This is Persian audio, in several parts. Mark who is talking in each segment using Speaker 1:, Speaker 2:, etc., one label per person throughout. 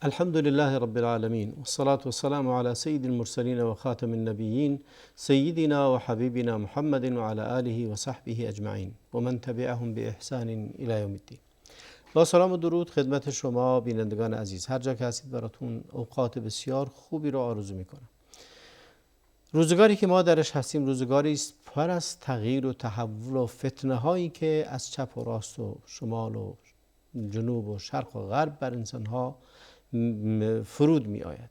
Speaker 1: الحمد لله رب العالمين والصلاة والسلام على سيد المرسلين وخاتم النبيين سيدنا وحبيبنا محمد وعلى آله وصحبه أجمعين ومن تبعهم بإحسان إلى يوم الدين. با سلام و درود خدمت شما بینندگان عزیز، هر جا که هستید براتون اوقات بسیار خوبی رو آرزو میکنم. روزگاری که ما درش هستیم روزگاری است پر از تغییر و تحول و فتنه هایی که از چپ و راست و شمال و جنوب و شرق و غرب بر انسان ها فرود می آید.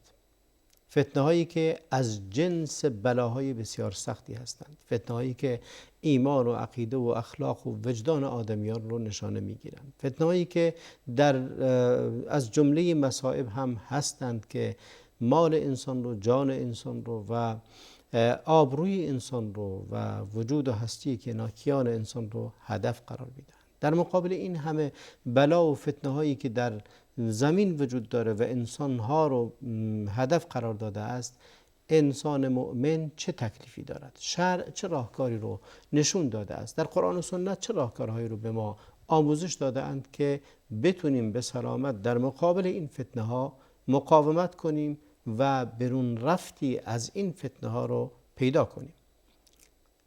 Speaker 1: فتنه هایی که از جنس بلاهای بسیار سختی هستند، فتنه هایی که ایمان و عقیده و اخلاق و وجدان آدمیان رو نشانه می گیرند، فتنه هایی که از جمله مصائب هم هستند که مال انسان رو، جان انسان رو و آبروی انسان رو و وجود و هستی که ناکیان انسان رو هدف قرار میدن. در مقابل این همه بلا و فتنه هایی که در زمین وجود داره و انسان ها رو هدف قرار داده است، انسان مؤمن چه تکلیفی دارد؟ شرع چه راهکاری رو نشون داده است؟ در قرآن و سنت چه راهکارهایی رو به ما آموزش داده اند که بتونیم به سلامت در مقابل این فتنه ها مقاومت کنیم و برون رفتی از این فتنه ها رو پیدا کنیم.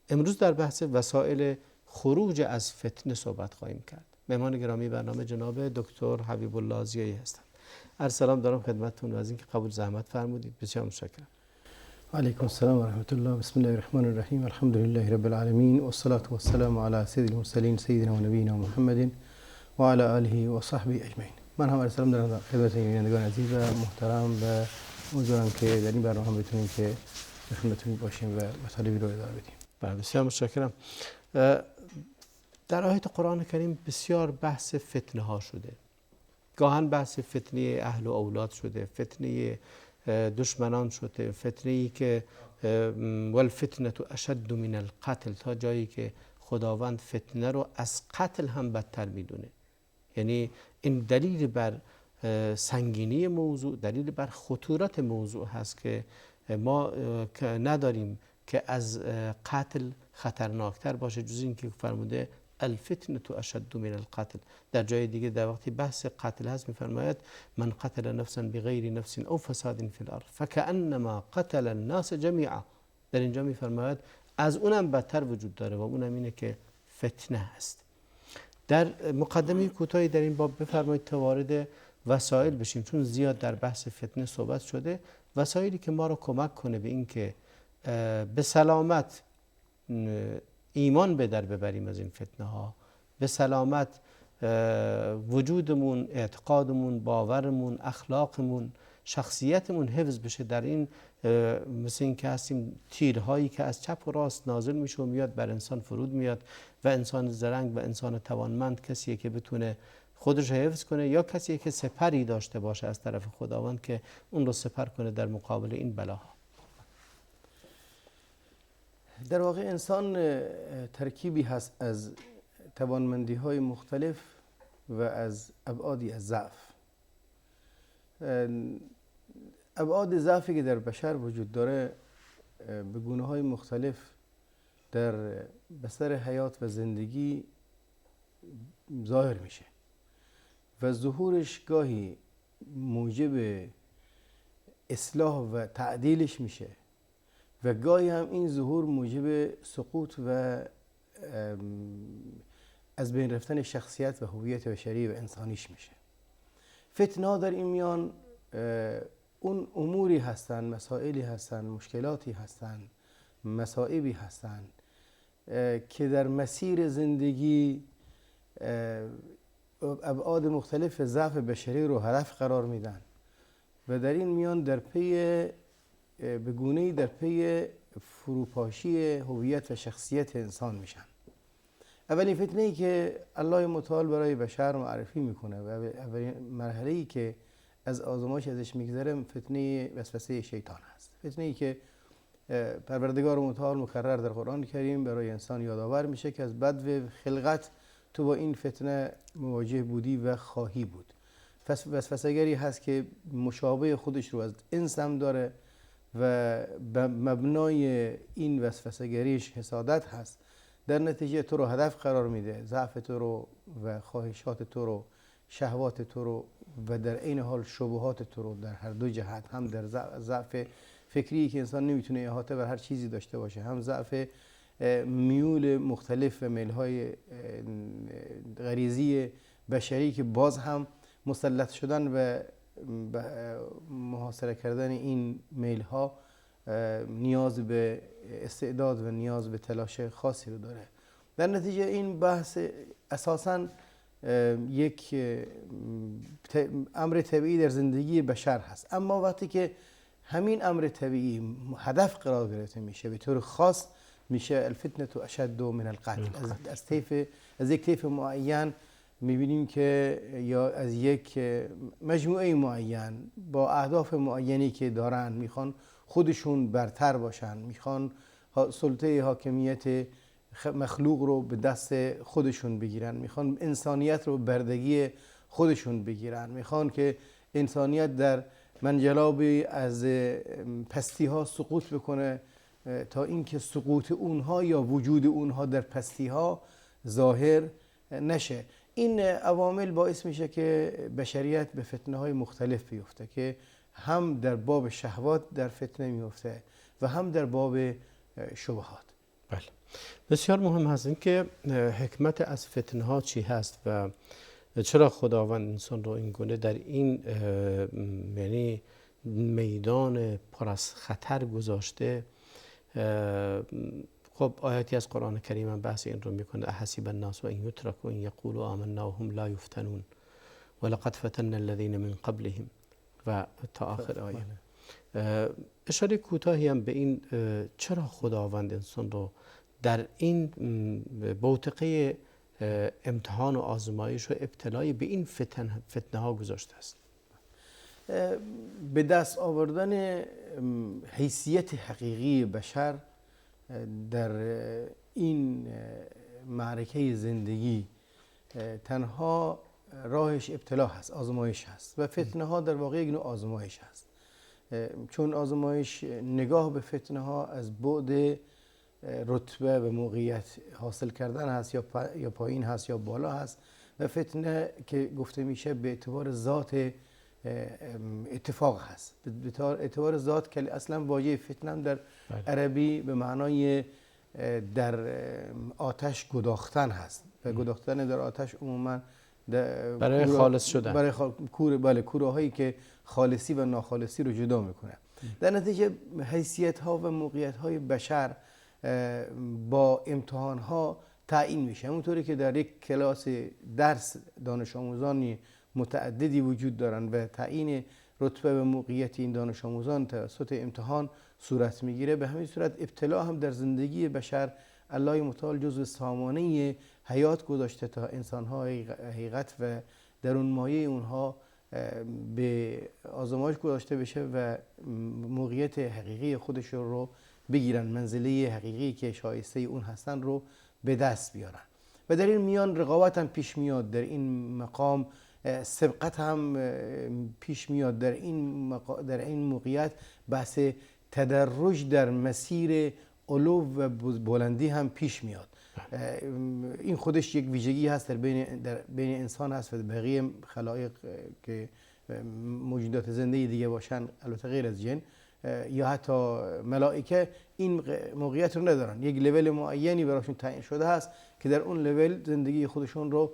Speaker 1: امروز در بحث وسایل خروج از فتنه صحبت خواهیم کرد. مهمان گرامی برنامه جناب دکتر حبیب الله ضیایی هستند. عرض سلام دارم خدمتتون و از اینکه قبول زحمت فرمودید بسیار متشکرم.
Speaker 2: علیکم السلام و رحمت الله. بسم الله الرحمن الرحیم. الحمد لله رب العالمین والصلاة والسلام علی سید المرسلین سیدنا و نبینا محمد و علی آله و صحبه اجمعین. من هم عرض سلام دارم خدمت بینندگان عزیز و محترم و امیدوارم که در این برنامه بتونیم که در خدمتتون باشیم و مطالبی رو ارائه بدیم.
Speaker 1: بله بسیار متشکرم. در آیات قرآن کریم بسیار بحث فتنه ها شده. گاهن بحث فتنه اهل و اولاد شده، فتنه دشمنان شده، فتنه ای که والفتنه اشد من القتل، تا جایی که خداوند فتنه رو از قتل هم بدتر میدونه. یعنی این دلیل بر سنگینی موضوع، دلیل بر خطورت موضوع هست که ما نداریم که از قتل خطرناکتر باشه جز این که فرموده الفتنه اشد من القتل. در جای دیگه در وقتی بحث قتل هست میفرماید من قتل نفسا بغیر نفس او فساد فی الارض فکأنما قتل الناس جمیعا. در اینجا میفرماید از اونم بدتر وجود داره و اونم اینه که فتنه هست. در مقدمه کوتاهی در این باب بفرمایید تا وارد وسایل بشیم، چون زیاد در بحث فتنه صحبت شده. وسایلی که ما رو کمک کنه به این که به سلامت ایمان به در ببریم از این فتنه ها، به سلامت وجودمون، اعتقادمون، باورمون، اخلاقمون، شخصیتمون حفظ بشه. در این مثل این که هستیم تیرهایی که از چپ و راست نازل میشه و میاد بر انسان فرود میاد و انسان زرنگ و انسان توانمند کسیه که بتونه خودش حفظ کنه یا کسیه که سپری داشته باشه از طرف خداوند که اون رو سپر کنه در مقابل این بلاها.
Speaker 2: در واقع انسان ترکیبی هست از توانمندی های مختلف و از ابعادی از ضعف. ابعاد ضعفی که در بشر وجود داره به گونه های مختلف در بستر حیات و زندگی ظاهر میشه و ظهورش گاهی موجب اصلاح و تعدیلش میشه و گاهی هم این ظهور موجب سقوط و از بین رفتن شخصیت و هویت بشری و انسانیش میشه. فتنه ها در این میان اون اموری هستن، مسائلی هستن، مشکلاتی هستن، مصائبی هستن که در مسیر زندگی ابعاد مختلف ضعف بشری رو هدف قرار میدن و در این میان در پی به گونه‌ای در پی فروپاشی هویت و شخصیت انسان میشن. اولین فتنه‌ای که الله متعال برای بشر معرفی میکنه و اولین مرحله‌ای که از آزمایش ازش میگذره فتنه وسوسه شیطان هست. فتنه‌ای که پروردگار متعال مکرر در قرآن کریم برای انسان یادآور میشه که از بدو خلقت تو با این فتنه مواجه بودی و خواهی بود. وسوسه‌گری هست که مشابه خودش رو از انس هم داره و مبنای این وسوسه‌گریش حسادت هست. در نتیجه تو رو هدف قرار میده، ضعف تو رو و خواهشات تو رو، شهوات تو رو و در این حال شبهات تو رو در هر دو جهت، هم در ضعف فکری که انسان نمیتونه احاطه بر هر چیزی داشته باشه، هم ضعف میول مختلف و میل‌های غریزی بشری که باز هم مسلط شدن و محاصره کردن این میل‌ها نیاز به استعداد و نیاز به تلاش خاصی رو داره. در نتیجه این بحث اساساً یک امر طبیعی در زندگی بشر هست، اما وقتی که همین امر طبیعی هدف قرار گرفته میشه به طور خاص میشه الفتنه اشد من القتل. از یک طیف معین میبینیم که یا از یک مجموعه معین با اهداف معینی که دارن میخوان خودشون برتر باشن، میخوان سلطه حاکمیت مخلوق رو به دست خودشون بگیرن، میخوان انسانیت رو بردگی خودشون بگیرن، میخوان که انسانیت در منجلابی از پستی ها سقوط بکنه تا اینکه سقوط اونها یا وجود اونها در پستی ها ظاهر نشه. این عوامل باعث میشه که بشریت به فتنه های مختلف بیفته که هم در باب شهوات در فتنه میفته و هم در باب شبهات.
Speaker 1: بله، بسیار مهم هست این که حکمت از فتنه ها چی هست و چرا خداوند انسان رو این گونه در این یعنی میدان پر از خطر گذاشته. خب آیاتی از قرآن کریم هم بحث این رو میکنه: احسب الناس ان یترکوا ان یقولوا آمنا وهم لا یفتنون ولقد فتنا الذین من قبلهم و تا آخر آیه. اشاره کوتاهی هم به این چرا خداوند انسان رو در این بوتقه امتحان و آزمایش و ابتلای به این فتنه ها گذاشته است.
Speaker 2: به دست آوردن حیثیت حقیقی بشر در این معرکه زندگی تنها راهش ابتلا هست، آزمایش هست و فتنه ها در واقع یک نوع آزمایش هست، چون آزمایش نگاه به فتنه ها از بعد رتبه و موقعیت حاصل کردن هست، یا پایین هست یا بالا هست، و فتنه که گفته میشه به اعتبار ذات اتفاق هست. به اعتبار ذات که اصلا واژه فتنه در عربی به معنای در آتش گداختن هست و گداختن در آتش عموما
Speaker 1: برای خالص شدن،
Speaker 2: برای کوره هایی که خالصی و ناخالصی رو جدا میکنه. در نتیجه حیثیت ها و موقعیت های بشر با امتحان ها تعیین میشه. همونطوری که در یک کلاس درس دانش آموزانی متعددی وجود دارن و تعیین رتبه و موقعیت این دانش آموزان توسط امتحان صورت میگیره، به همین صورت ابتلا هم در زندگی بشر الله متعال جزو سامانه حیات گذاشته تا انسان‌ها حقیقت و درون مایه اونها به آزمایش گذاشته بشه و موقعیت حقیقی خودش رو بگیرن، منزله حقیقی که شایسته اون هستن رو به دست بیارن. و در این میان رقابت هم پیش میاد، در این مقام سبقت هم پیش میاد، در این موقعیت بحث تدرج در مسیر علو و بلندی هم پیش میاد. این خودش یک ویژگی هست در بین انسان هست و بقیه خلایق که موجودات زنده دیگه باشن، البته غیر از جن یا حتی ملائکه، این موقعیت رو ندارن. یک لول معینی براشون تعیین شده هست که در اون لول زندگی خودشون رو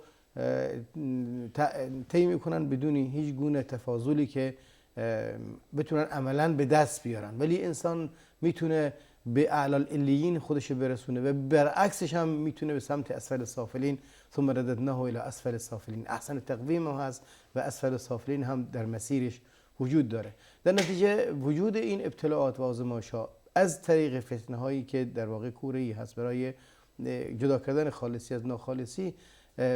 Speaker 2: طی میکنن بدون هیچ گونه تفاضلی که بتونن عملا به دست بیارن. ولی انسان میتونه به اعلی العلیین خودش برسونه و برعکسش هم میتونه به سمت اسفل السافلین، ثم رددناه الى اسفل السافلین. احسن تقویم هم هست و اسفل السافلین هم در مسیرش وجود داره. در نتیجه وجود این ابتلاعات و آزمایش‌ها از طریق فتنه هایی که در واقع کوره‌ای هست برای جدا کردن خالصی از ناخالصی،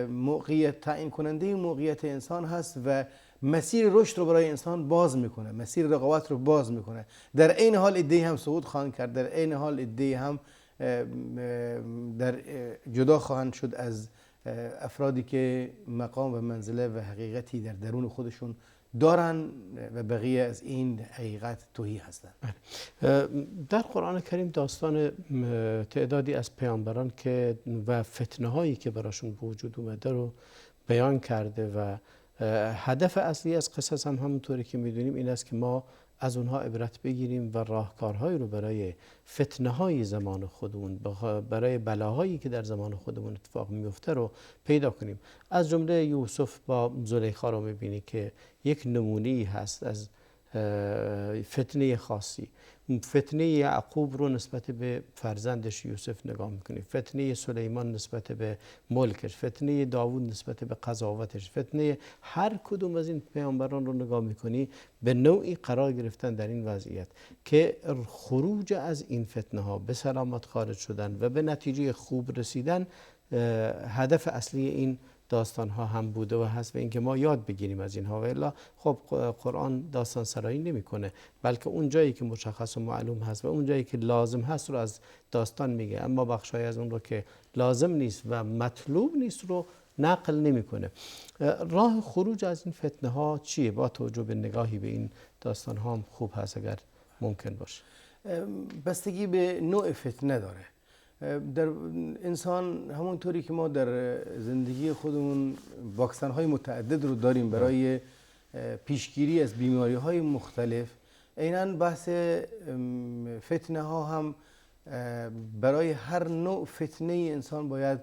Speaker 2: موقعیت تعیین کننده موقعیت انسان هست و مسیر رشد رو برای انسان باز میکنه، مسیر رقابت رو باز میکنه. در این حال عده‌ای هم صعود خواهند کرد، در این حال عده‌ای هم در جدا خواهند شد از افرادی که مقام و منزله و حقیقتی در درون خودشون دارن و بقیه از این حقیقت تهی هستند.
Speaker 1: در قرآن کریم داستان تعدادی از پیامبران که و فتنه هایی که براشون به وجود اومده رو بیان کرده و هدف اصلی از قصص هم همونطوری که میدونیم این است که ما از اونها عبرت بگیریم و راهکارهایی رو برای فتنه های زمان خودمون، برای بلاهایی که در زمان خودمون اتفاق میفته رو پیدا کنیم. از جمله یوسف با زلیخا رو میبینی که یک نمونه‌ای هست از فتنه خاصی. فتنه یعقوب رو نسبت به فرزندش یوسف نگاه میکنیم، فتنه سلیمان نسبت به ملکش، فتنه داوود نسبت به قضاوتش، فتنه هر کدوم از این پیامبران رو نگاه میکنی به نوعی قرار گرفتن در این وضعیت که خروج از این فتنه ها، به سلامت خارج شدن و به نتیجه خوب رسیدن هدف اصلی این داستان ها هم بوده و هست و اینکه ما یاد بگیریم از اینها. و الا خب قرآن داستان سرایی نمیکنه، بلکه اون جایی که مشخص و معلوم هست و اون جایی که لازم هست رو از داستان میگه، اما بخشای از اون رو که لازم نیست و مطلوب نیست رو نقل نمیکنه. راه خروج از این فتنه ها چیه؟ با توجه به نگاهی به این داستان ها هم خوب هست اگر ممکن باشه.
Speaker 2: بستگی به نوع فتنه داره. در انسان همونطوری که ما در زندگی خودمون واکسن های متعدد رو داریم برای پیشگیری از بیماری های مختلف، عیناً بحث فتنه ها هم برای هر نوع فتنه انسان باید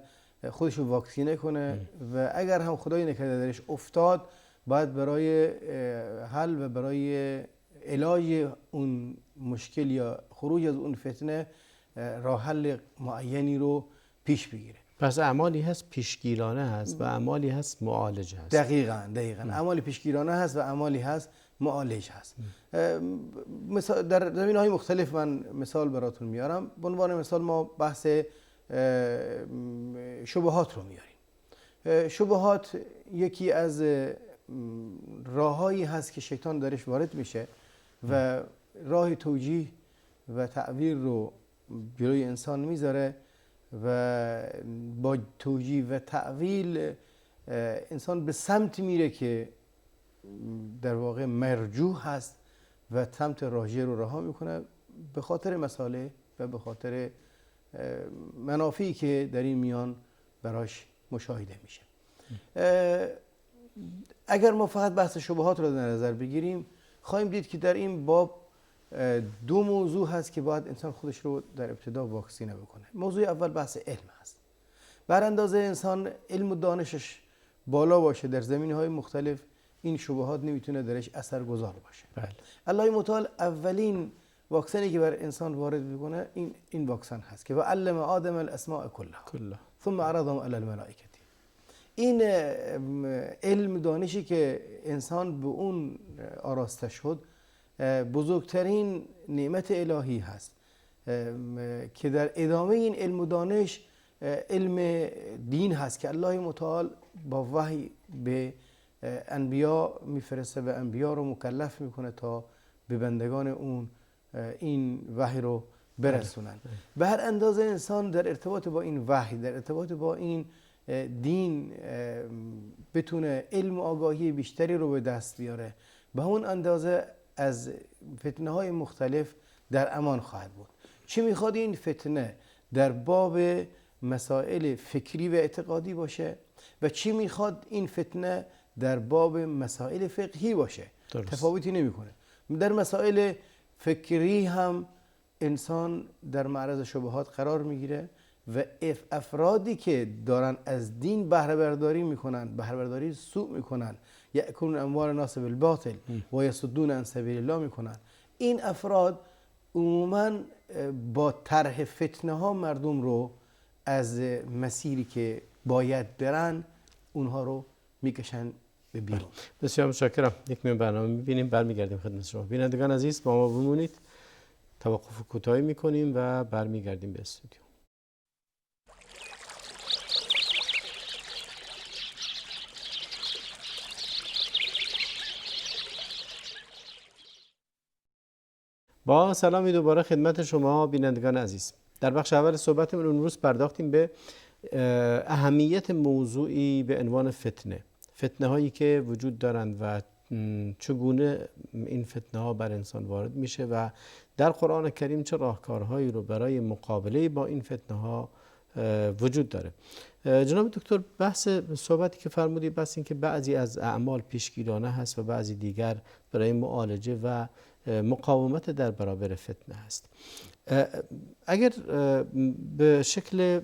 Speaker 2: خودش رو واکسینه کنه و اگر هم خدای نکرده درش افتاد باید برای حل و برای علاج اون مشکل یا خروج از اون فتنه راه حل معینی رو پیش بگیره.
Speaker 1: پس اعمالی هست پیشگیرانه هست و اعمالی هست معالج هست.
Speaker 2: دقیقاً اعمالی پیشگیرانه هست و اعمالی هست معالج هست. در زمینه‌های مختلف من مثال براتون میارم. به عنوان مثال ما بحث شبهات رو میاریم. شبهات یکی از راههایی هست که شیطان درش وارد میشه و راه توجیه و تعبیر رو جلوی انسان میذاره و با توجیه و تعویل انسان به سمت میره که در واقع مرجوح هست و سمت راجع رو رها میکنه به خاطر مسائل و به خاطر منافعی که در این میان براش مشاهده میشه. اگر ما فقط بحث شبهات رو در نظر بگیریم خواهیم دید که در این باب دو موضوع هست که باید انسان خودش رو در ابتدا واکسینه بکنه. موضوع اول بحث علم هست. بر اندازه انسان علم و دانشش بالا باشه در زمینه‌های مختلف، این شبهات نمیتونه درش اثرگذار باشه.
Speaker 1: بله.
Speaker 2: الله متعال اولین واکسنی که بر انسان وارد میکنه این واکسن هست که و علم آدم الاسماء کلها ثم عرضهم علی الملائکه. این علم دانشی که انسان به اون آراسته شد بزرگترین نعمت الهی هست که در ادامه این علم و دانش علم دین هست که الله متعال با وحی به انبیا میفرسته و انبیا رو مکلف میکنه تا به بندگان اون این وحی رو برسونن. به هر اندازه انسان در ارتباط با این وحی، در ارتباط با این دین بتونه علم و آگاهی بیشتری رو به دست بیاره، به اون اندازه از فتنه های مختلف در امان خواهد بود. چی میخواد این فتنه در باب مسائل فکری و اعتقادی باشه و چی میخواد این فتنه در باب مسائل فقهی باشه. درست. تفاوتی نمیکنه. در مسائل فکری هم انسان در معرض شبهات قرار میگیره و افرادی که دارن از دین بهره برداری میکنن، بهره برداری سوء میکنن، یأکلون اموال الناس بالباطل و یصدون عن سبیل الله میکنن، این افراد عموما با طرح فتنه ها مردم رو از مسیری که باید برن اونها رو میکشن به بیرون.
Speaker 1: بسیار متشکرم. یک میان برنامه میبینیم، برمیگردیم خدمت شما. بینندگان عزیز با ما بمونید، توقف کوتاهی میکنیم و برمیگردیم به استودیو. با سلامی دوباره خدمت شما بینندگان عزیز. در بخش اول صحبتمون امروز پرداختیم به اهمیت موضوعی به عنوان فتنه هایی که وجود دارند و چگونه این فتنه ها بر انسان وارد میشه و در قرآن کریم چه راهکارهایی رو برای مقابله با این فتنه ها وجود داره. جناب دکتر، بحث صحبتی که فرمودید بحث این که بعضی از اعمال پیشگیرانه هست و بعضی دیگر برای معالجه و مقاومت در برابر فتنه هست. اگر به شکل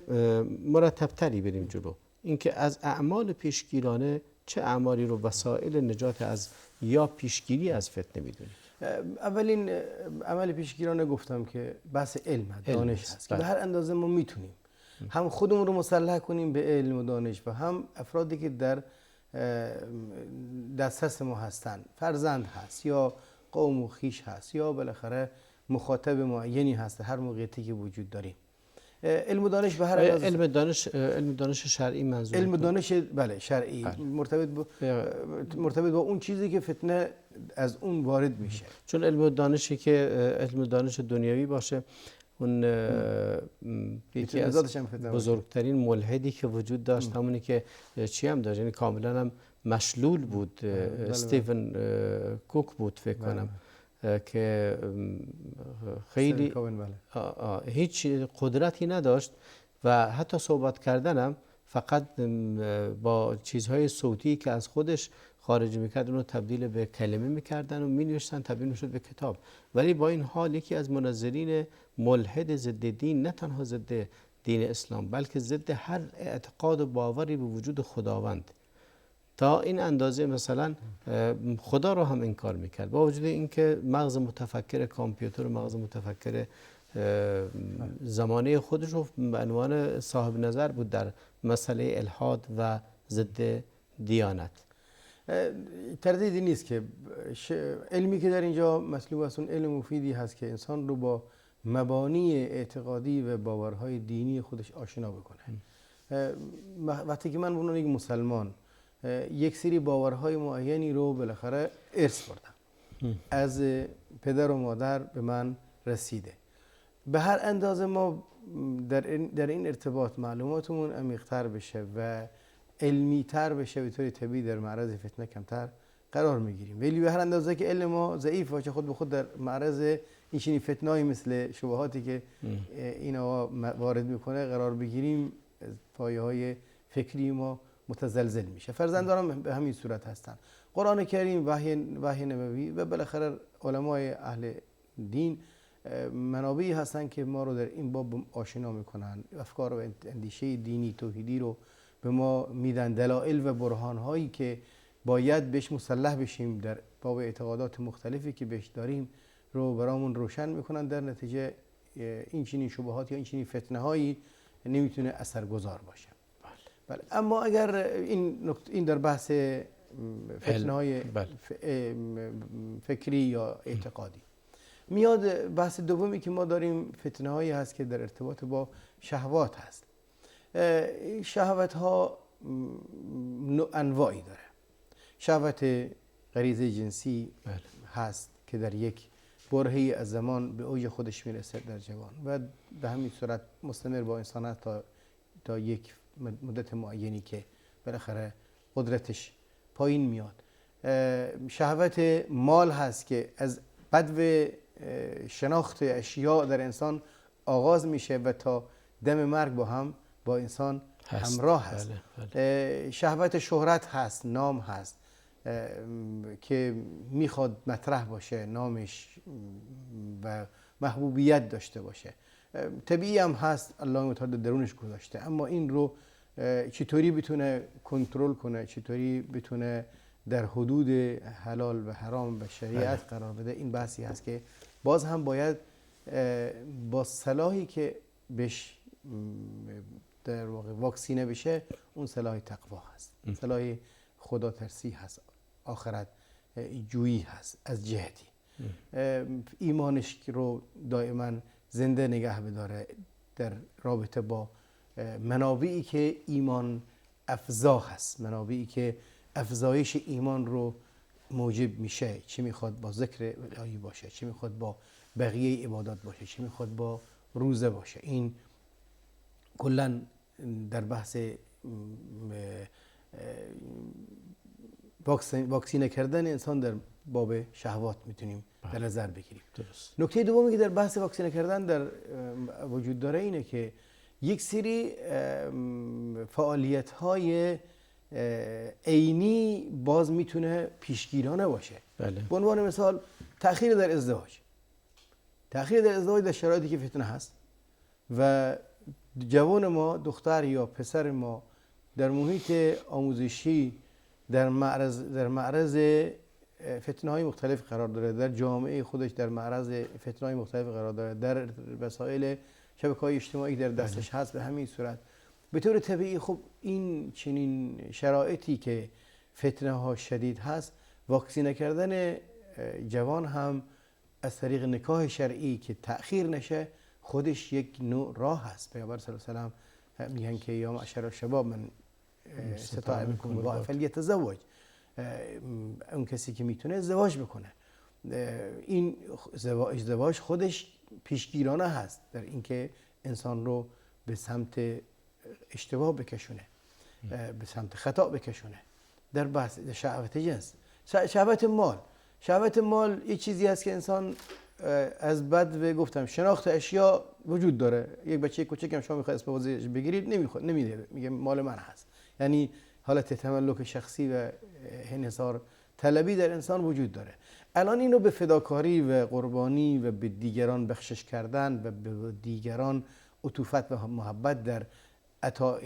Speaker 1: مرتبتری بریم جلو، اینکه از اعمال پیشگیرانه چه اعمالی رو وسایل نجات از یا پیشگیری از فتنه میدونید؟
Speaker 2: اولین عمل پیشگیرانه گفتم که بحث علم دانش هست که به هر اندازه ما میتونیم هم خودمون رو مسلح کنیم به علم و دانش و هم افرادی که در دسترس ما هستن، فرزند هست یا قوم و خیش هست یا بالاخره مخاطب معینی هست هر موقعیتی که وجود داریم. علم و دانش به هر اندازه
Speaker 1: علم دانش شرعی منظور؟
Speaker 2: علم و دانش بله شرعی،
Speaker 1: بله.
Speaker 2: مرتبط با اون چیزی که فتنه از اون وارد میشه.
Speaker 1: چون علم دانشی که علم دانش دنیوی باشه، اون یکی از بزرگترین ملحدی که وجود داشت همونی که چی هم داشت، یعنی کاملا هم مشلول بود، استیون کوک بود فکر کنم، که خیلی هیچ قدرتی نداشت و حتی صحبت کردنم فقط با چیزهای صوتی که از خودش خارج میکرد اونو تبدیل به کلمه میکردن و مینوشتن، تبدیل میشد به کتاب. ولی با این حال یکی از منظرین ملحد ضد دین، نه تنها ضد دین اسلام بلکه ضد هر اعتقاد و باوری به وجود خداوند، تا این اندازه مثلا خدا رو هم انکار میکرد، با وجود اینکه مغز متفکر کامپیوتر و مغز متفکر زمانه خودش رو به عنوان صاحب نظر بود در مسئله الحاد و ضد دیانت.
Speaker 2: تردیدی نیست که علمی که در اینجا مطلوب است اون علم مفیدی هست که انسان رو با مبانی اعتقادی و باورهای دینی خودش آشنا بکنه. وقتی که من به عنوان یک مسلمان یک سری باورهای معینی رو بالاخره ارث بردم، از پدر و مادر به من رسیده، به هر اندازه ما در این ارتباط معلوماتمون عمیق‌تر بشه و علمی‌تر بشه، به طور طبیعی در معرض فتنه کمتر قرار میگیریم. ولی به هر اندازه که علم ما ضعیف باشه، خود به خود در معرض این چنین فتنه‌ای مثل شبهاتی که این آقا وارد میکنه قرار بگیریم، پایه‌های فکری ما متزلزل میشه. فرزندانم به همین صورت هستن. قرآن کریم، وحی نبوی و بالاخره علمای اهل دین منابعی هستن که ما رو در این باب آشنا میکنن، افکار و اندیشه دینی توحیدی رو به ما میدن، دلایل و برهان هایی که باید بهش مسلح بشیم در باب اعتقادات مختلفی که بهش داریم رو برامون روشن میکنن. در نتیجه این چنین شبهات یا این چنین فتنه هایی نمیتونه اثرگذار باشه. بله. اما اگر این در بحث فتنه های فکری یا اعتقادی میاد، بحث دومی که ما داریم فتنه هایی هست که در ارتباط با شهوات هست. شهوت ها انواعی داره. شهوت غریزه جنسی هست که در یک برهه‌ای از زمان به اوج خودش میرسه در جوان و به همین صورت مستمر با انسان هست تا یک مدت معینی که بالاخره قدرتش پایین میاد. شهوت مال هست که از بدو شناخت اشیاء در انسان آغاز میشه و تا دم مرگ با انسان همراه هست. بله. شهوت شهرت هست، نام هست که میخواد مطرح باشه، نامش و محبوبیت داشته باشه. طبیعی هم هست، الله متعال درونش گذاشته، اما این رو چطوری بتونه کنترل کنه، چطوری بتونه در حدود حلال و حرام و شریعت قرار بده، این بحثی هست که باز هم باید با صلاحی که بهش در واقع واکسینه بشه، اون صلاح تقوا هست، صلاح خدا ترسی هست، آخرت جویی هست، از جهتی ایمانش رو دائما زنده نگه بداره در رابطه با منابعی که ایمان افزا هست، منابعی که افزایش ایمان رو موجب میشه، چه میخواد با ذکر الهی باشه، چه میخواد با بقیه عبادات باشه، چه میخواد با روزه باشه. این کلا در بحث واکسینه کردن انسان در باب شهوات میتونیم در نظر بگیریم. درست. نکته دومی که در بحث واکسینه کردن در وجود داره اینه که یک سری فعالیت های عینی باز میتونه پیشگیرانه باشه.
Speaker 1: بله.
Speaker 2: به عنوان مثال تأخیر در ازدواج. تأخیر در ازدواج در شرایطی که فتنه هست و جوان ما، دختر یا پسر ما در محیط آموزشی در معرض فتنه های مختلف قرار داره، در جامعه خودش در معرض فتنه های مختلف قرار داره، در وسایل شبکه‌های اجتماعی در دستش هست. به همین صورت به طور طبیعی خب این چنین شرایطی که فتنه ها شدید هست، واکسینه کردن جوان هم از طریق نکاح شرعی که تأخیر نشه خودش یک نوع راه هست. پیامبر صلی الله علیه و سلم میگن که یا معشر الشباب من استطاع منکم الباء فلیتزوج، اون کسی که میتونه ازدواج بکنه. این ازدواج خودش پیشگیرانه هست در اینکه انسان رو به سمت اشتباه بکشونه، به سمت خطا بکشونه. در بحث شهوت جنس، شهوت مال یه چیزی هست که انسان از بد و گفتم شناخت اشیا وجود داره. یک بچه کوچک هم شما میخواد اسم بازیش بگیرید نمیده، میگه مال من هست. یعنی حالت تملک شخصی و انحصار طلبی در انسان وجود داره. الان اینو به فداکاری و قربانی و به دیگران بخشش کردن و به دیگران عطوفت و محبت در عطاء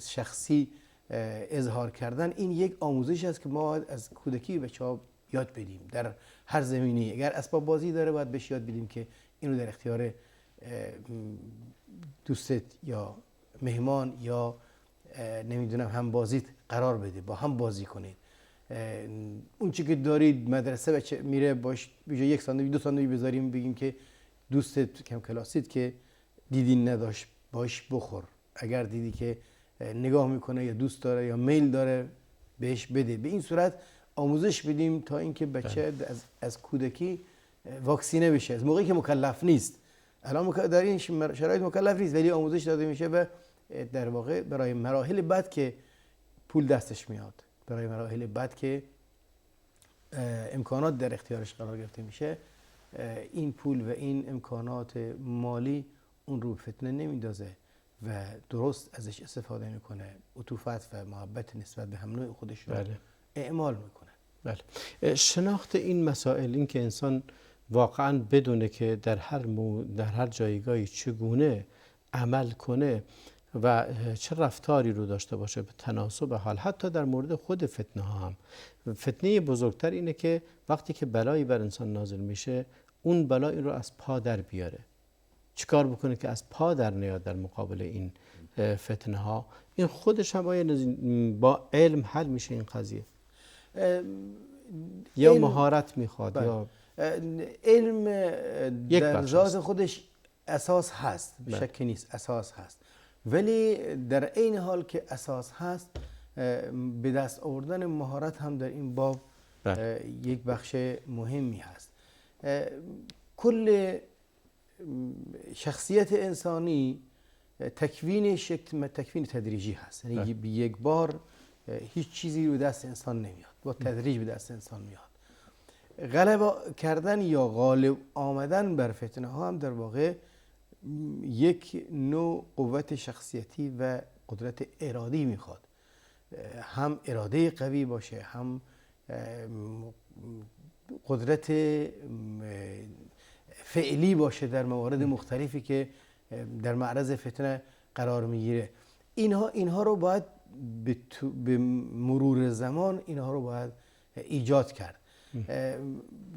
Speaker 2: شخصی اظهار کردن، این یک آموزش است که ما از کودکی بچه‌ها یاد بدیم در هر زمینه. اگر اسباب بازی داره باید بهش یاد بدیم که اینو در اختیار دوستت یا مهمان یا نمیدونم هم بازیت قرار بده، با هم بازی کنید. اون چی که دارید مدرسه بچه میره باش بجای یک ساندویچ 2 ساندویچ بذاریم بگیم که دوستت کم کلاسیت که دیدی نداشت باش بخور. اگر دیدی که نگاه میکنه یا دوست داره یا میل داره بهش بده. به این صورت آموزش بدیم تا اینکه بچه از کودکی واکسینه بشه، از موقعی که مکلف نیست. الان در این شرایط مکلف نیست ولی آموزش داده میشه و در واقع برای مراحل بعد که پول دستش میاد، برای مراحل بعد که امکانات در اختیارش قرار گرفته میشه، این پول و این امکانات مالی اون رو فتنه نمیندازه و درست ازش استفاده میکنه، عطوفت و محبت نسبت به هم نوع خودش رو اعمال میکنه.
Speaker 1: بله. شناخت این مسائل، این که انسان واقعا بدونه که در هر جایگاهی چگونه عمل کنه و چه رفتاری رو داشته باشه به تناسب حال. حتی در مورد خود فتنه ها هم، فتنه بزرگتر اینه که وقتی که بلایی بر انسان نازل میشه اون بلا این رو از پا در بیاره. چیکار بکنه که از پا در نیاد در مقابل این فتنه ها؟ این خودش هم با علم حل میشه این قضیه، یا مهارت میخواد یا
Speaker 2: علم در ذات خودش اساس هست، شکی نیست اساس هست، ولی در این حال که اساس هست به دست آوردن مهارت هم در این باب یک بخش مهمی هست. کل شخصیت انسانی تکوینش تکوین تدریجی هست، یعنی به یک بار هیچ چیزی رو دست انسان نمیاد، با تدریج به دست انسان میاد. غلبه کردن یا غالب آمدن بر فتنه ها هم در واقع یک نوع قوت شخصیتی و قدرت ارادی میخواد. هم اراده قوی باشه، هم قدرت فعلی باشه در موارد مختلفی که در معرض فتنه قرار میگیره. اینها رو باید به مرور زمان اینها رو باید ایجاد کرد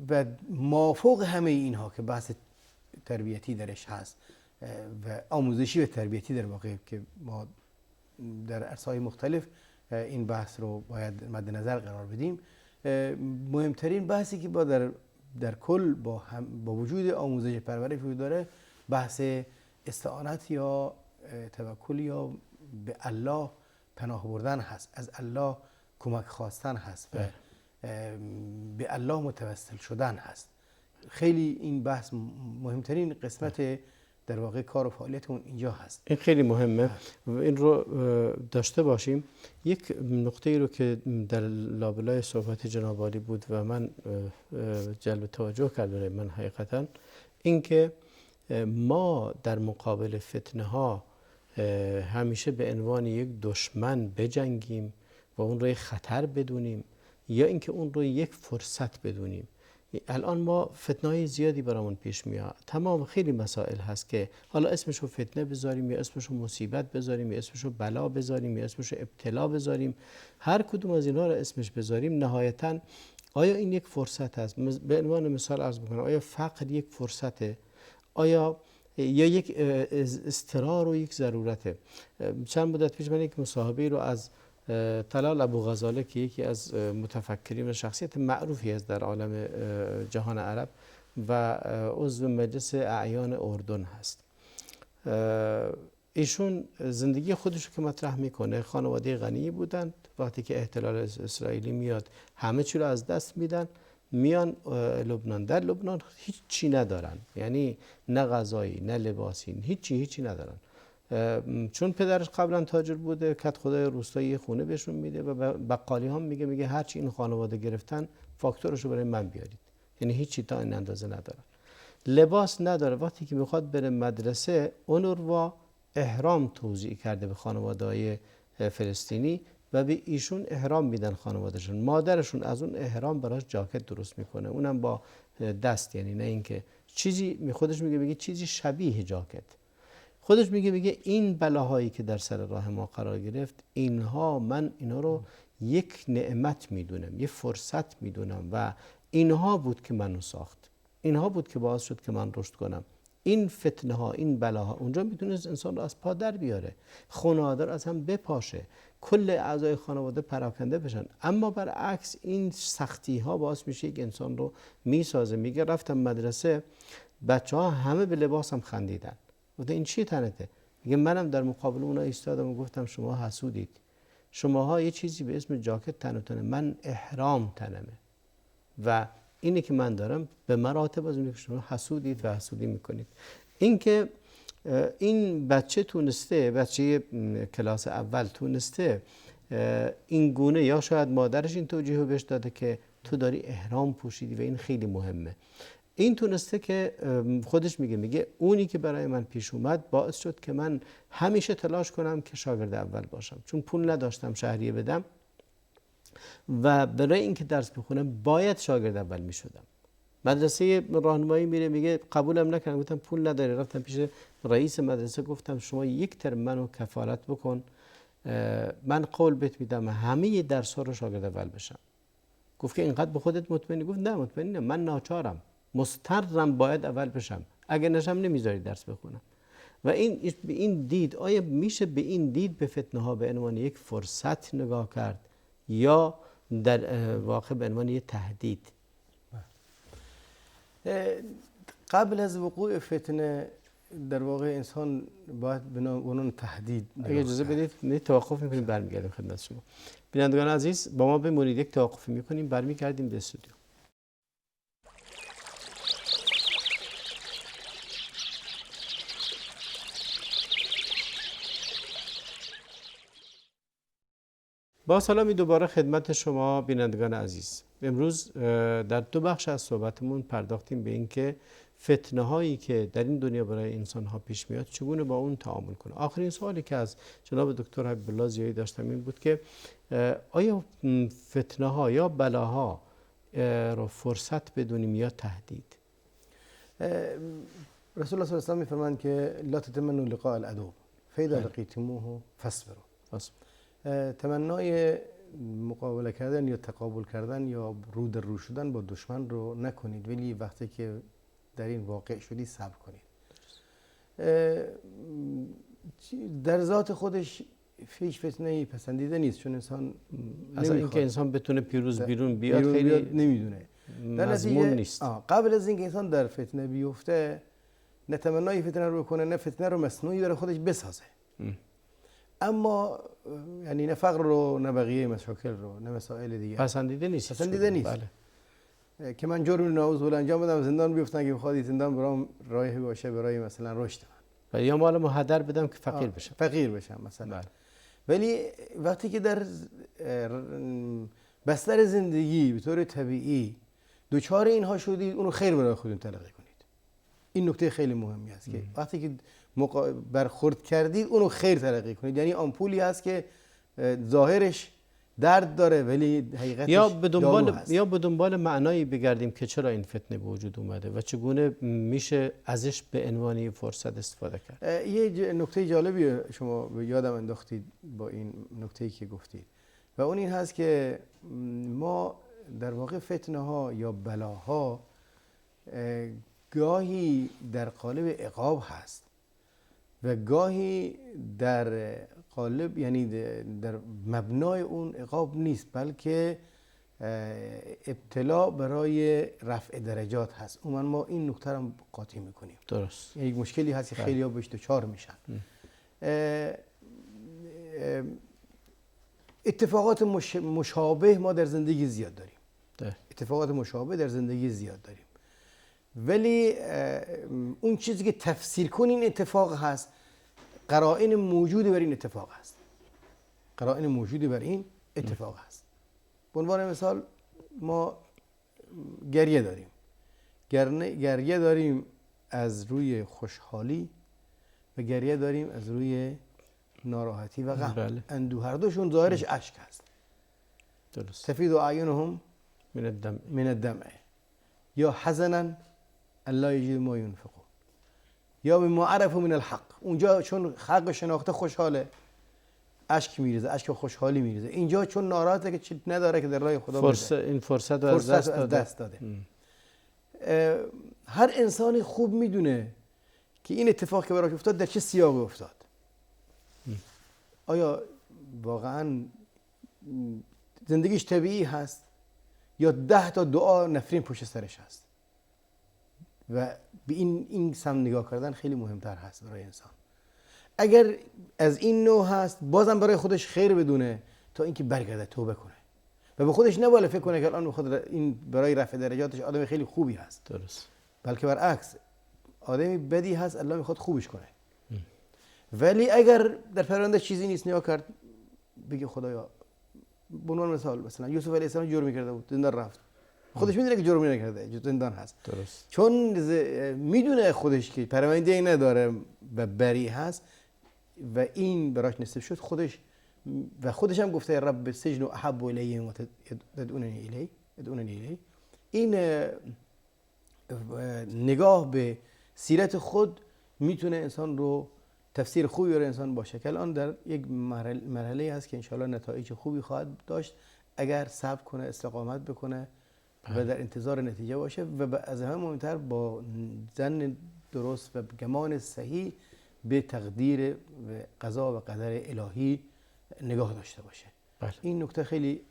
Speaker 2: و مافوق همه اینها که بحث تربیتی درش هست و آموزشی و تربیتی در واقع که ما در عرصه‌های مختلف این بحث رو باید مد نظر قرار بدیم. مهمترین بحثی که با در کل با وجود آموزش پرورش وجود داره بحث استعانت یا توکل یا به الله پناه بردن هست، از الله کمک خواستن هست و به الله متوسل شدن هست. خیلی این بحث مهمترین قسمت در واقع کار و فعالیتمون اینجا هست. این
Speaker 1: خیلی مهمه و این رو داشته باشیم. یک نقطه رو که در لابلای صحبت جناب عالی بود و من جلب توجه کرد برای من حقیقتا، این که ما در مقابل فتنه ها همیشه به عنوان یک دشمن بجنگیم و اون رو یک خطر بدونیم یا اینکه اون رو یک فرصت بدونیم. الان ما فتنه‌های زیادی برامون پیش میاد. تمام خیلی مسائل هست که حالا اسمشو فتنه بذاریم یا اسمشو مصیبت بذاریم یا اسمشو بلا بذاریم یا اسمشو ابتلا بذاریم، هر کدوم از اینا رو اسمش بذاریم، نهایتاً آیا این یک فرصت هست؟ به عنوان مثال عرض بکنم، آیا فقر یک فرصته؟ آیا یا یک اضطرار و یک ضرورته؟ چند مدت پیش من یک مصاحبه رو از طلال ابوغزاله که یکی از متفکرین و شخصیت معروفی است در عالم جهان عرب و عضو مجلس اعیان اردن هست، ایشون زندگی خودش رو که مطرح میکنه، خانواده غنی بودند، وقتی که احتلال اسرائیلی میاد همه چی رو از دست میدن، میان لبنان. در لبنان هیچ چی ندارن، یعنی نه غذایی نه لباسی، هیچی ندارن. چون پدرش قبلا تاجر بوده، کت خدای روستایی خونه بهشون میده و بقالی هم میگه هرچی این خانواده گرفتن فاکتورشو برای من بیارید، یعنی هیچی تا این اندازه ندارن. لباس نداره، وقتی که میخواد بره مدرسه اونروا احرام توزیع کرده به خانواده‌های فلسطینی و به ایشون احرام میدن خانوادهشون. مادرشون از اون احرام براش جاکت درست میکنه، اونم با دست، یعنی نه اینکه چیزی، خودش میگه چیزی شبیه جاکت. خودش میگه این بلاهایی که در سر راه ما قرار گرفت، من اینا رو یک نعمت میدونم، یک فرصت میدونم و اینها بود که منو ساخت، اینها بود که باعث شد که من رشد کنم. این فتنه ها، این بلاها اونجا میتونست انسان رو از پا در بیاره، خانواده رو از هم بپاشه، کل اعضای خانواده پراکنده بشن. اما برعکس این سختی ها باعث میشه یک انسان رو میسازه. میگه رفتم مدرسه، بچه ها همه به لباسم خندیدن. گفته این چی تنته؟ میگه منم در مقابل اونا ایستادم و گفتم شما حسودید، شماها یه چیزی به اسم جاکت تنتونه، من احرام تنمه و اینی که من دارم به مراتب از اونی که شما حسودید و حسودی میکنید. این که این بچه تونسته، بچه کلاس اول تونسته این گونه، یا شاید مادرش این توجیه رو بهش داده که تو داری احرام پوشیدی و این خیلی مهمه، این تونسته که خودش میگه اونی که برای من پیش اومد باعث شد که من همیشه تلاش کنم که شاگرد اول باشم، چون پول نداشتم شهریه بدم و برای اینکه درس بخونم باید شاگرد اول میشدم. مدرسه راهنمایی میره، میگه قبولم نکردم، گفتم پول نداری، رفتم پیش رئیس مدرسه گفتم شما یک ترم منو کفالت بکن، من قول بهت میدم همه درس ها رو شاگرد اول بشم. گفت که اینقدر به خودت مطمئنی؟ گفت نه مطمئنم، من ناچارم، مضطرم باید اول بشم، اگه نشم نمیذاری درس بخونم. و این دید، آیا میشه به این دید به فتنه ها به عنوان یک فرصت نگاه کرد یا در واقع به عنوان یک تهدید؟
Speaker 2: قبل از وقوع فتنه در واقع انسان باید به عنوان تهدید،
Speaker 1: اگه اجازه بدید توقف میکنیم برمیگردیم خدمت شما. بینندگان عزیز با ما بمونید، یک توقفی میکنیم برمیگردیم به استودیو. با سلامی دوباره خدمت شما بینندگان عزیز. امروز در دو بخش از صحبتمون پرداختیم به اینکه فتنه هایی که در این دنیا برای انسان ها پیش میاد چگونه با اون تعامل کنه. آخرین سوالی که از جناب دکتر حبیب الله ضیایی داشتم این بود که آیا فتنه ها یا بلاها رو فرصت بدونیم یا تهدید؟
Speaker 2: رسول الله صلی الله علیه و آله میفرمایند که لا تتمنوا لقاء العدو فاذا لقیتموه فاصبروا. تمنای مقابله کردن یا تقابل کردن یا رو در رو شدن با دشمن رو نکنید، ولی وقتی که در این واقع شدی صبر کنید. در ذات خودش هیچ فتنه‌ای پسندیده نیست، چون انسان
Speaker 1: از اینکه انسان بتونه پیروز بیرون بیاد خیلی
Speaker 2: نمیدونه، در
Speaker 1: مضمون نیست.
Speaker 2: قبل از اینکه انسان در فتنه بیفته نه تمنای فتنه رو بکنه نه فتنه رو مصنوعی برای خودش بسازه. اما یعنی نه فقر رو نه بقیه مشاکل رو نه مسائل دیگه
Speaker 1: پسندیده نیست.
Speaker 2: بله. که من جرم ناوز بول انجام بدم زندان بیفتم، اگه بخواد زندان برام راهی باشه برای مثلا رشد من،
Speaker 1: و یا مال مهدر بدم که فقیر بشم
Speaker 2: مثلا. بله. ولی وقتی که در بستر زندگی به طور طبیعی دوچار اینها شدید، اونو خیر برای خودتون تلقی کنید. این نکته خیلی مهمی است که وقتی که برخورد کردید اونو خیر تلقی کنید. یعنی آمپولی هست که ظاهرش درد داره ولی حقیقتش دارو هست.
Speaker 1: یا به دنبال معنایی بگردیم که چرا این فتنه به وجود اومده و چگونه میشه ازش به عنوان فرصت استفاده کرد.
Speaker 2: یه نکته جالبی شما یادم انداختید با این نکته‌ای که گفتید و اون این هست که ما در واقع فتنه ها یا بلاها گاهی در قالب عقاب هست و گاهی در قالب یعنی در مبنای اون عقاب نیست، بلکه ابتلا برای رفع درجات هست. عموما ما این نکته رو قاطی میکنیم.
Speaker 1: درست.
Speaker 2: یک مشکلی هست که خیلی ها بهش دچار میشن. اتفاقات مشابه ما در زندگی زیاد داریم. اتفاقات مشابه در زندگی زیاد داریم، ولی اون چیزی که تفسیر کن این اتفاق هست قرائن موجودی بر این اتفاق هست. قرائن موجودی بر این اتفاق هست. به عنوان مثال ما گریه داریم. گریه داریم از روی خوشحالی و گریه داریم از روی ناراحتی و غم.
Speaker 1: بله.
Speaker 2: اندوه هر دوشون ظاهرش اشک هست.
Speaker 1: درست.
Speaker 2: تفیض اعینهم من الدمع یا حزنا الا یجد ما ينفقون یا بما عرفوا من الحق. اونجا چون حق شناخته خوشحاله اشک میریزه، اشک خوشحالی میریزه. اینجا چون ناراحته که چیز نداره که در راه خدا بده،
Speaker 1: این فرصت رو از دست داده.
Speaker 2: هر انسانی خوب میدونه که این اتفاق که براش افتاد در چه سیاقی افتاد. آیا واقعا زندگیش طبیعی هست یا 10 تا دعا نفرین پشت سرش هست؟ و به این سم نگاه کردن خیلی مهمتر هست برای انسان. اگر از این نوع هست بازم برای خودش خیر بدونه تا اینکه برگرده توبه کنه و به خودش نباله فکر کنه که الان خود این برای رفع درجاتش آدم خیلی خوبی هست.
Speaker 1: درست.
Speaker 2: بلکه برعکس آدمی بدی هست الله میخواد خوبش کنه. ولی اگر در پرونده چیزی نیست نگاه کرد بگه خدایا، به عنوان مثلا یوسف علیه السلام جرم کرده بود زندان رفت، خودش میدونه که جرم نکرده زندان هست.
Speaker 1: درست.
Speaker 2: چون میدونه خودش که پرونده ای نداره و بری هست و این براش نصیب شد خودش هم گفته رب سجن احب الی و تدعوننی الی. این نگاه به سیرت خود میتونه انسان رو تفسیر خوبی برای انسان باشه که الان در یک مرحله هست که انشالله نتایج خوبی خواهد داشت اگر صبر کنه، استقامت بکنه و در انتظار نتیجه باشه و از همه مهمتر با ظن درست و گمان صحیح به تقدیر و قضا و قدر الهی نگاه داشته باشه.
Speaker 1: بله.
Speaker 2: این نکته خیلی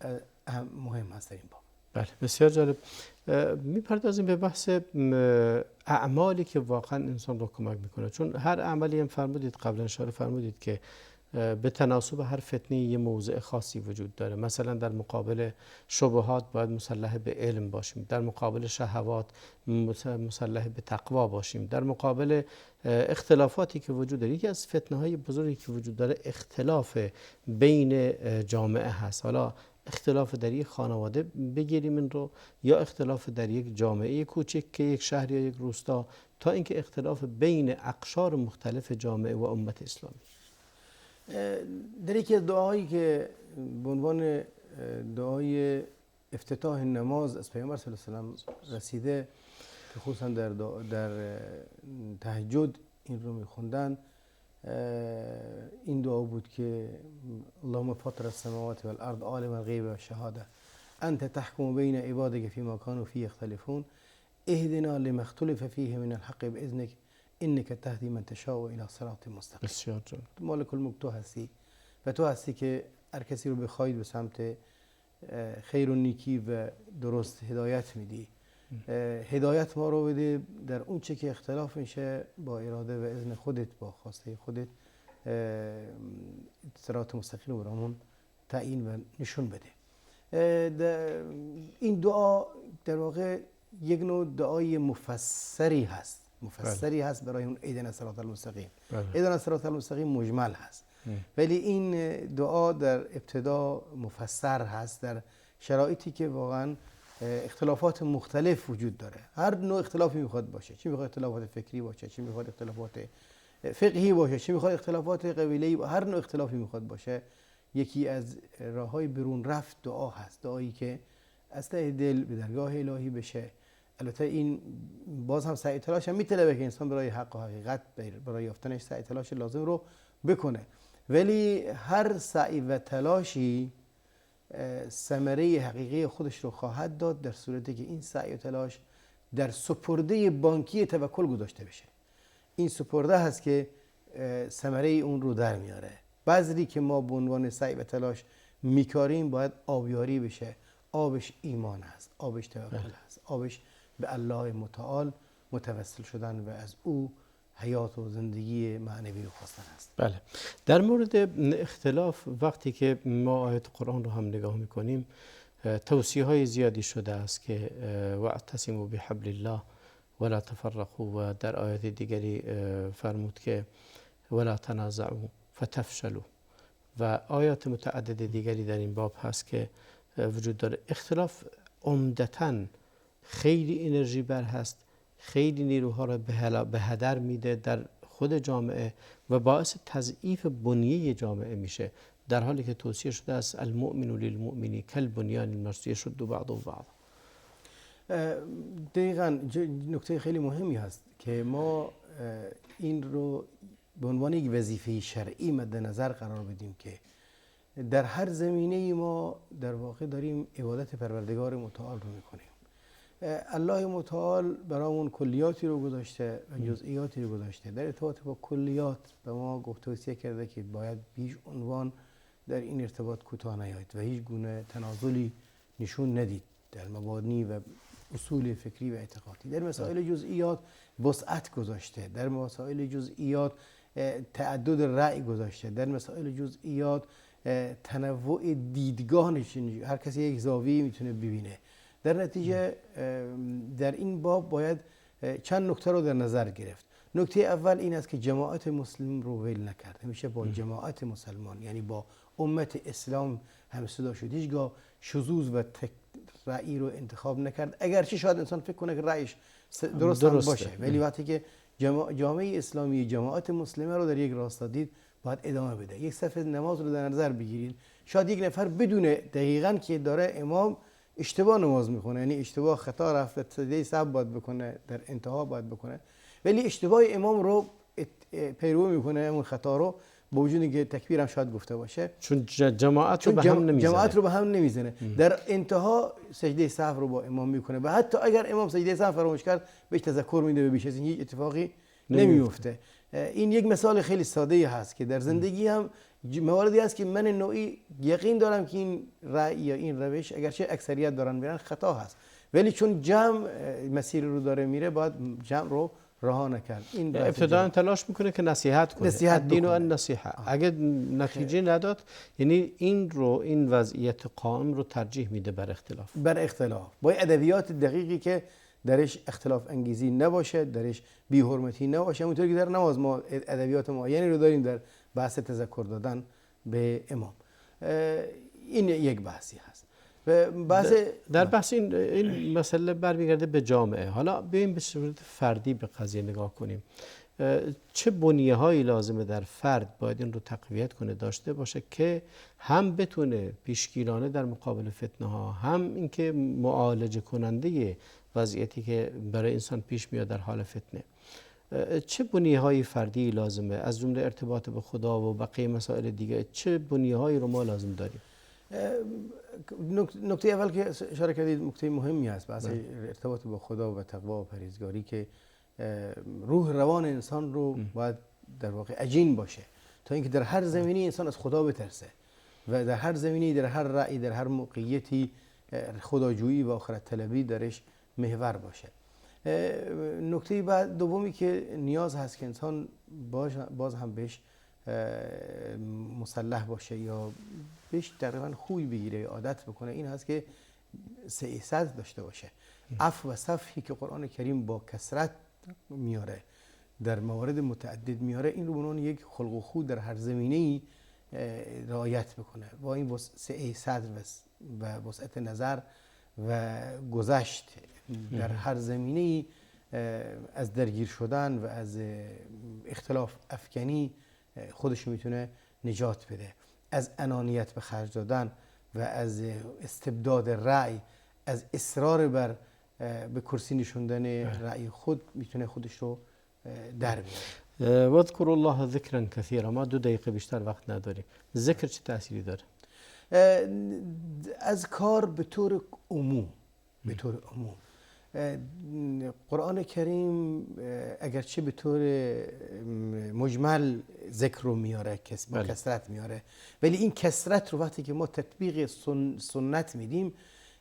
Speaker 2: مهم هست در این باب.
Speaker 1: بله، بسیار جالب. میپردازیم به بحث اعمالی که واقعا انسان رو کمک میکنه، چون هر عملی هم فرمودید قبلا اشاره فرمودید که به تناسب هر فتنه یه موضع خاصی وجود داره. مثلا در مقابل شبهات باید مسلح به علم باشیم، در مقابل شهوات مسلح به تقوا باشیم، در مقابل اختلافاتی که وجود داره. یکی از فتنه های بزرگی که وجود داره اختلاف بین جامعه هست. حالا اختلاف در یک خانواده بگیریم این رو، یا اختلاف در یک جامعه کوچک که یک شهر یا یک روستا، تا اینکه اختلاف بین اقشار مختلف جامعه و امت اسلامی.
Speaker 2: در یکی از دعاهایی که به عنوان دعای افتتاح نماز از پیامبر صلی الله علیه و سلم رسیده که خصوصا در تهجد این رو میخوندن، این دعا بود که اللهم فاطر السماوات والارض عالم الغیب والشهاده انت تحکم بین عبادك فيما كانوا فيه يختلفون اهدنا لما اختلف فيه من الحق باذنك انك تهدی من تشاء الى صراط مستقیم.
Speaker 1: بسیار جالب.
Speaker 2: مالک الملک تو هستی و تو هستی که هر کسی رو بخواید به سمت خیر و نیکی و درست هدایت میدی. هدایت ما رو بده در اون چه که اختلاف میشه با اراده و اذن خودت، با خواسته خودت صراط مستقیم رو برامون تعیین و نشون بده. این دعا در واقع یک نوع دعای مفسری هست هست برای اون ایدنا صراط المستقیم. ایدنا صراط المستقیم مجمل هست ولی این دعا در ابتدا مفسر هست در شرایطی که واقعا اختلافات مختلف وجود داره. هر نوع اختلافی میخواد باشه، چی میخواد اختلافات فکری باشه، چی میخواد اختلافات فقهی باشه، چی میخواد اختلافات قبیله‌ای، هر نوع اختلافی میخواد باشه، یکی از راههای برون رفت دعا هست، دعایی که از ته دل به درگاه الهی بشه. البته این باز هم سعی تلاش هم میطلبه که انسان برای حق و حقیقت، برای یافتنش سعی تلاش لازم رو بکنه، ولی هر سعی و تلاشی ثمره حقیقی خودش رو خواهد داد در صورتی که این سعی و تلاش در سپرده بانکی توکل گذاشته بشه. این سپرده هست که ثمره اون رو در میاره. بذری که ما به عنوان سعی و تلاش میکاریم باید آبیاری بشه. آبش ایمان هست، آبش توکل هست، آبش به الله متعال متوسل شدن و از او حیات و زندگی معنوی رو خواستن است.
Speaker 1: بله. در مورد اختلاف وقتی که ما آیت قرآن رو هم نگاه میکنیم، توصیه های زیادی شده است که واعتصموا بحبل الله ولا تفرقوا، و در آیات دیگری فرمود که ولا تنازعوا فتفشلوا، و آیات متعدد دیگری در این باب هست که وجود داره. اختلاف عمدتاً خیلی انرژی بر هست، خیلی نیروها را به هدر میده در خود جامعه و باعث تضعیف بنیه جامعه میشه، در حالی که توصیه شده است المؤمن للمؤمن کالبنیان المرصوص یشد بعضه بعضا.
Speaker 2: دقیقاً نکته خیلی مهمی هست که ما این رو به عنوان یک وظیفه شرعی مد نظر قرار بدیم که در هر زمینه ما در واقع داریم عبادت پروردگار متعال رو میکنیم. الله متعال برامون کلیاتی رو گذاشته و جزئیاتی رو گذاشته. در ارتباط با کلیات به ما توصیه کرده که باید بیش عنوان در این ارتباط کوتاه نیایید و هیچ گونه تنازلی نشون ندید در مبانی و اصول فکری و اعتقادی. در مسائل جزئیات وسعت گذاشته، در مسائل جزئیات تعدد رأی گذاشته، در مسائل جزئیات تنوع دیدگاه نشون، هر کسی یک زاویه میتونه ببینه. در نتیجه در این باب باید چند نکته رو در نظر گرفت. نکته اول این است که جماعت مسلم رو ول نکرد، همیشه با جماعت مسلمان یعنی با امت اسلام همصدا شد، هیچگاه شذوذ و رأی رو انتخاب نکرد، اگرچه شاید انسان فکر کنه که رأیش درست باشه، ولی وقتی که جامعه اسلامی جماعت مسلمه رو در یک راستا دید باید ادامه بده. یک صف نماز رو در نظر بگیرید، شاید یک نفر بدونه دقیقاً که داره امام اشتباه نماز میخونه، یعنی اشتباه خطا رفت، سجده سهو باید بکنه، در انتها باید بکنه، ولی اشتباه امام رو پیروی میکنه، اون خطا رو، با وجودی که تکبیر هم شاید گفته باشه، چون جماعت رو به هم نمیزنه. در انتها سجده سهو رو با امام میکنه و حتی اگر امام سجده سهو فراموش کرد بهش تذکر میده و بیش از این هیچ اتفاقی نمیفته. این یک مثال خیلی ساده هست که در زندگی هم مواردی هست که من نوعی یقین دارم که این رأی یا این روش اگرچه اکثریت دارن میرن خطا هست، ولی چون جمع مسیر رو داره میره باید جمع رو رها نکرد. این
Speaker 1: ابتداً تلاش میکنه که نصیحت کنه، الدین و النصیحه. اگه نتیجه نداد یعنی این وضعیت قائم رو ترجیح میده بر اختلاف
Speaker 2: با ادبیات دقیقی که درش اختلاف انگیزی نباشه، درش بی حرمتی نباشه. همونطور که در نماز ما ادبیات معینی رو داریم در بحث تذکر دادن به امام. این یک بحثی هست.
Speaker 1: در بحث این مسئله برمیگرده به جامعه. حالا بیایم به صورت فردی به قضیه نگاه کنیم. چه بنیه هایی لازمه در فرد باید این رو تقویت کنه، داشته باشه که هم بتونه پیشگیرانه در مقابل فتنه ها، هم اینکه معالجه کننده وضعیتی که برای انسان پیش میاد در حال فتنه. چه بنیه های فردی لازمه، از جمله ارتباط به خدا و بقیه مسائل دیگه؟ چه بنیه هایی رو ما لازم داریم؟
Speaker 2: نکته اول که اشاره کردید نکته مهمی است، بحث ارتباط با خدا و تقوا و پرهیزگاری که روح روان انسان رو باید در واقع عجین باشه تا اینکه در هر زمینه انسان از خدا بترسه و در هر زمینه، در هر رأی، در هر موقعیتی خداجویی و آخرت طلبی درش محور باشه. نکته بعد دومی که نیاز هست که انسان باز هم بهش مسلح باشه یا بهش تقریبا خوی بگیره، عادت بکنه، این هست که سعادت داشته باشه. عفو و صفحی که قرآن کریم با کثرت میاره، در موارد متعدد میاره، این رو به عنوان یک خلق و خو در هر زمینه‌ای رعایت بکنه. با این سعه صدر و وسعت نظر و گذشت در هر زمینه‌ای از درگیر شدن و از اختلاف افکنی خودش میتونه نجات بده، از انانیت به خرج دادن و از استبداد رأی، از اصرار بر به کرسی نشوندن رأی خود میتونه خودش رو در بیاره.
Speaker 1: واذکر الله ذکرا کثیرا. ما 2 دقیقه بیشتر وقت نداریم. ذکر چه تأثیری داره؟
Speaker 2: از کار به طور عموم قرآن کریم اگرچه به طور مجمل ذکر رو میاره، با کثرت میاره، ولی این کثرت رو وقتی که ما تطبیق سنت میدیم،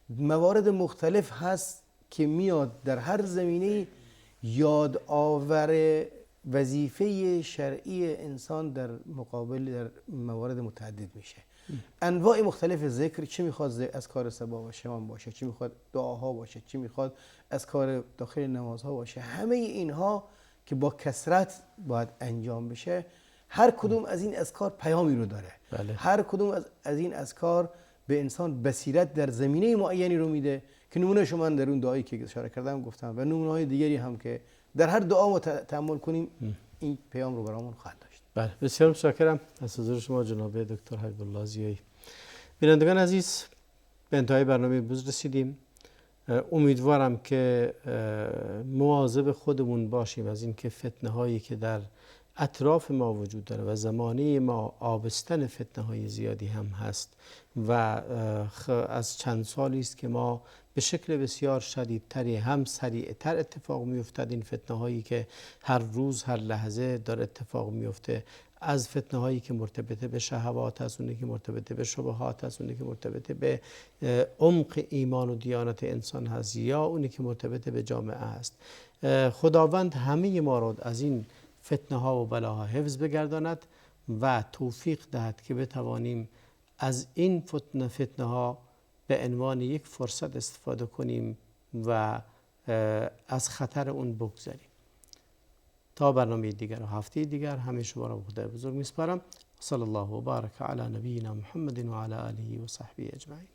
Speaker 2: موارد مختلف هست که میاد در هر زمینه یاد آور وظیفه شرعی انسان در مقابل در موارد متعدد میشه. انواع مختلف ذکر، چه میخواد از کار صباح و شام باشه، چه میخواد دعاها باشه، چه میخواد از کار داخل نمازها باشه، همه اینها که با کثرت باید انجام بشه، هر کدوم از این اذکار پیامی رو داره.
Speaker 1: بله.
Speaker 2: هر کدوم از این اذکار به انسان بصیرت در زمینه معینی رو میده که نمونهشو من در اون دعایی که اشاره کردم گفتم و نمونه‌های دیگری هم که در هر دعا ما تأمل کنیم این پیام رو برامون خواهد داشت.
Speaker 1: بله، بسیار متشکرم از حضور شما جناب دکتر حبیب الله ضیایی. بینندگان عزیز، به انتهای برنامه امروز رسیدیم. امیدوارم که مواظب خودمون باشیم از اینکه فتنه هایی که در اطراف ما وجود داره و زمانه ما آبستن فتنه های زیادی هم هست و از چند سالی است که ما به شکل بسیار شدیدتری هم سریعتر اتفاق میافتد. این فتنه هایی که هر روز هر لحظه داره اتفاق میفته، از فتنه هایی که مرتبط به شهوات هست، اونی که مرتبط به شبهات هست، اونی که مرتبط به عمق ایمان و دیانت انسان هست، یا اونی که مرتبط به جامعه هست. خداوند همه ما را از این فتنه ها و بلاها حفظ بگرداند و توفیق دهد که بتوانیم از این فتنه ها به عنوان یک فرصت استفاده کنیم و از خطر اون بگذریم. تا برنامه دیگر و هفته دیگر همه شما را به خدای بزرگ میسپارم. صلی الله و بارک علی نبینا محمد و علی آله و صحبه اجمعین.